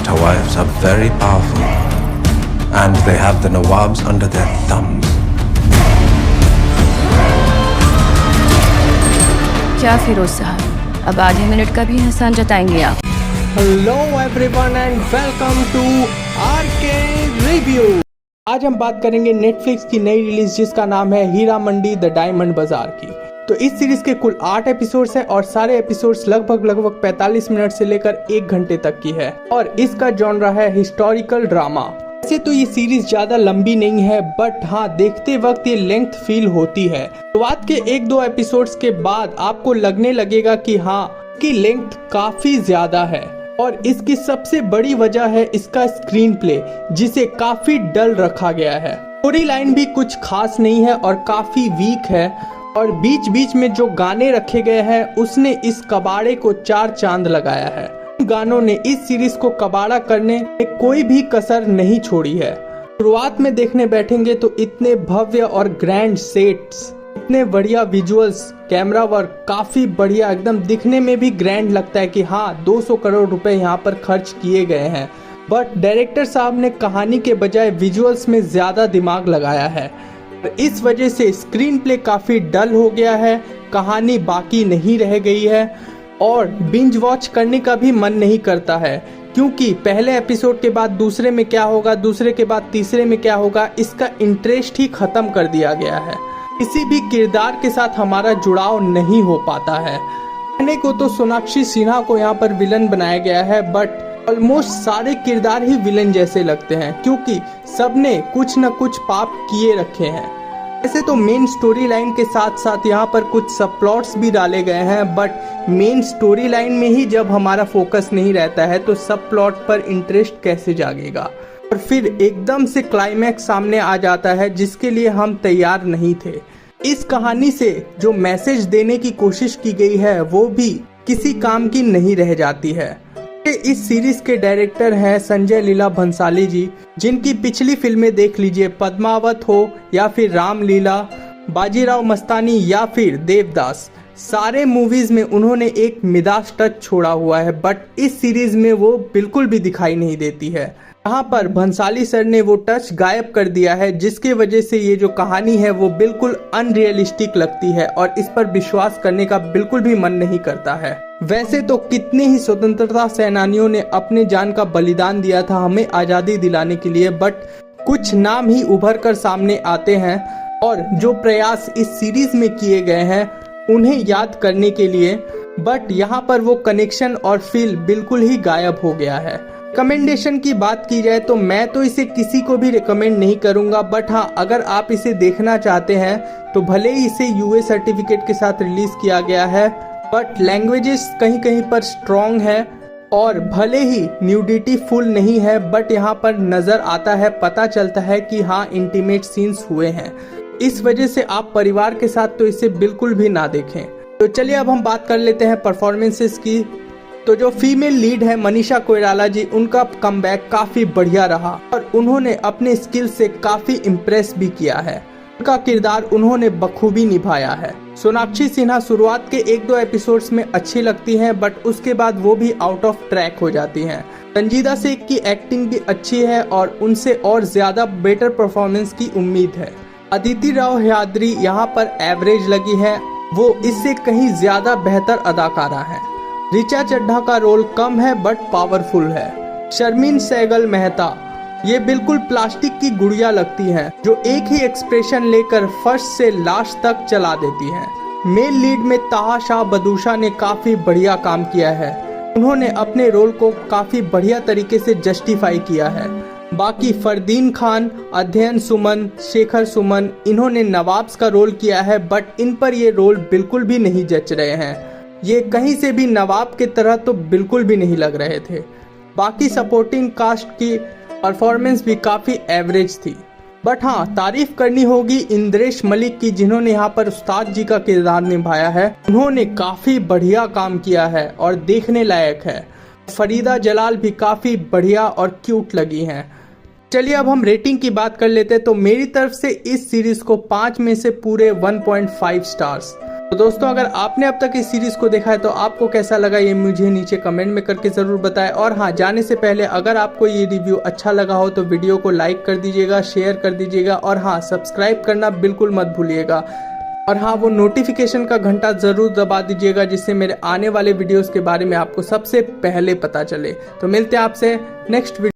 Rajput wives are very powerful and they have the Nawabs under their thumbs. क्या फिरोज साहब, अब आधे minute का भी एहसान जताएंगे आप? Hello everyone and welcome to RK review. आज हम बात करेंगे नेटफ्लिक्स की नई रिलीज जिसका नाम है हीरा मंडी द डायमंड बाजार की। तो इस सीरीज के कुल 8 एपिसोड्स हैं और सारे एपिसोड्स लगभग 45 मिनट से लेकर 1 घंटे तक की है और इसका जॉनरा है हिस्टोरिकल ड्रामा। वैसे तो ये सीरीज ज्यादा लंबी नहीं है बट हाँ, देखते वक्त ये लेंथ फील होती है। शुरुआत के 1-2 एपिसोड्स के बाद आपको लगने लगेगा कि हाँ, की लेंथ काफी ज्यादा है और इसकी सबसे बड़ी वजह है इसका स्क्रीन प्ले, जिसे काफी डल रखा गया है। स्टोरी लाइन भी कुछ खास नहीं है और काफी वीक है और बीच बीच में जो गाने रखे गए हैं उसने इस कबाड़े को 4 चांद लगाया है। गानों ने इस सीरीज को कबाड़ा करने में कोई भी कसर नहीं छोड़ी है। शुरुआत में देखने बैठेंगे तो इतने भव्य और ग्रैंड सेट्स, इतने बढ़िया विजुअल्स, कैमरा वर्क काफी बढ़िया, एकदम दिखने में भी ग्रैंड लगता है कि हाँ 200 करोड़ रुपए यहाँ पर खर्च किए गए हैं। बट डायरेक्टर साहब ने कहानी के बजाय विजुअल्स में ज्यादा दिमाग लगाया है। इस वजह से स्क्रीन प्ले काफी डल हो गया है, कहानी बाकी नहीं रह गई है और बिंज वॉच करने का भी मन नहीं करता है, क्योंकि पहले एपिसोड के बाद दूसरे में क्या होगा, दूसरे के बाद तीसरे में क्या होगा, इसका इंटरेस्ट ही खत्म कर दिया गया है। किसी भी किरदार के साथ हमारा जुड़ाव नहीं हो पाता है। कहने को तो सोनाक्षी सिन्हा को यहाँ पर विलन बनाया गया है बट ऑलमोस्ट सारे किरदार ही विलन जैसे लगते हैं, क्योंकि सबने कुछ न कुछ पाप किए रखे हैं। ऐसे तो मेन स्टोरी लाइन के साथ साथ यहाँ पर कुछ सब प्लॉट्स भी डाले गए हैं बट मेन स्टोरी लाइन में ही जब हमारा फोकस नहीं रहता है तो सब प्लॉट पर इंटरेस्ट कैसे जागेगा। और फिर एकदम से क्लाइमैक्स सामने आ जाता है जिसके लिए हम तैयार नहीं थे। इस कहानी से जो मैसेज देने की कोशिश की गई है वो भी किसी काम की नहीं रह जाती है। इस सीरीज के डायरेक्टर हैं संजय लीला भंसाली जी, जिनकी पिछली फिल्में देख लीजिए, पद्मावत हो या फिर रामलीला, बाजीराव मस्तानी या फिर देवदास, सारे मूवीज में उन्होंने एक मिदास टच छोड़ा हुआ है बट इस सीरीज में वो बिल्कुल भी दिखाई नहीं देती है। यहाँ पर भंसाली सर ने वो टच गायब कर दिया है, जिसके वजह से ये जो कहानी है वो बिल्कुल अनरियलिस्टिक लगती है और इस पर विश्वास करने का बिल्कुल भी मन नहीं करता है। वैसे तो कितने ही स्वतंत्रता सेनानियों ने अपने जान का बलिदान दिया था हमें आजादी दिलाने के लिए, बट कुछ नाम ही उभर कर सामने आते हैं और जो प्रयास इस सीरीज में किए गए हैं उन्हें याद करने के लिए, बट यहाँ पर वो कनेक्शन और फील बिल्कुल ही गायब हो गया है। रिकमेंडेशन की बात की जाए तो मैं तो इसे किसी को भी रिकमेंड नहीं करूंगा बट हाँ, अगर आप इसे देखना चाहते हैं तो भले ही इसे यूए सर्टिफिकेट के साथ रिलीज किया गया है बट लैंग्वेजेस कहीं कहीं पर स्ट्रॉन्ग है और भले ही न्यूडिटी फुल नहीं है बट यहाँ पर नजर आता है, पता चलता है कि हाँ इंटीमेट सीन्स हुए हैं। इस वजह से आप परिवार के साथ तो इसे बिल्कुल भी ना देखें। तो चलिए अब हम बात कर लेते हैं परफॉर्मेंसेस की। तो जो फीमेल लीड है मनीषा कोइराला जी, उनका कमबैक काफी बढ़िया रहा और उन्होंने अपने स्किल से काफी इम्प्रेस भी किया है। उनका किरदार उन्होंने बखूबी निभाया है। सोनाक्षी सिन्हा शुरुआत के 1-2 एपिसोड्स में अच्छी लगती हैं बट उसके बाद वो भी आउट ऑफ ट्रैक हो जाती हैं। संजीदा शेख की एक्टिंग भी अच्छी है और उनसे और ज्यादा बेटर परफॉर्मेंस की उम्मीद है। अदिति राव हयाद्री यहाँ पर एवरेज लगी है, वो इससे कहीं ज्यादा बेहतर अदाकारा है। ऋचा चड्ढा का रोल कम है बट पावरफुल है। शर्मीन सहगल मेहता ये बिल्कुल प्लास्टिक की गुड़िया लगती हैं, जो एक ही एक्सप्रेशन लेकर फर्स्ट से लास्ट तक चला देती हैं। मेल लीड में ताहा शाह बदूशा ने काफी बढ़िया काम किया है, उन्होंने अपने रोल को काफी बढ़िया तरीके से जस्टिफाई किया है। बाकी फरदीन खान, अध्ययन सुमन, शेखर सुमन, इन्होंने नवाब्स का रोल किया है बट इन पर ये रोल बिल्कुल भी नहीं जच रहे हैं। ये कहीं से भी नवाब के तरह तो बिल्कुल भी नहीं लग रहे थे। बाकी सपोर्टिंग कास्ट की परफॉर्मेंस भी काफी एवरेज थी बट हाँ, तारीफ करनी होगी इंद्रेश मलिक की, जिन्होंने यहाँ पर उस्ताद जी का किरदार निभाया है। उन्होंने काफी बढ़िया काम किया है और देखने लायक है। फरीदा जलाल भी काफी बढ़िया और क्यूट लगी हैं। चलिए अब हम रेटिंग की बात कर लेते हैं। तो मेरी तरफ से इस सीरीज को 5 में से पूरे 1.5 स्टार्स। तो दोस्तों अगर आपने अब तक इस सीरीज को देखा है तो आपको कैसा लगा ये मुझे नीचे कमेंट में करके ज़रूर बताएं। और हाँ, जाने से पहले अगर आपको ये रिव्यू अच्छा लगा हो तो वीडियो को लाइक कर दीजिएगा, शेयर कर दीजिएगा और हाँ, सब्सक्राइब करना बिल्कुल मत भूलिएगा। और हाँ, वो नोटिफिकेशन का घंटा ज़रूर दबा दीजिएगा जिससे मेरे आने वाले वीडियोस के बारे में आपको सबसे पहले पता चले। तो मिलते हैं आपसे नेक्स्ट वीडियो।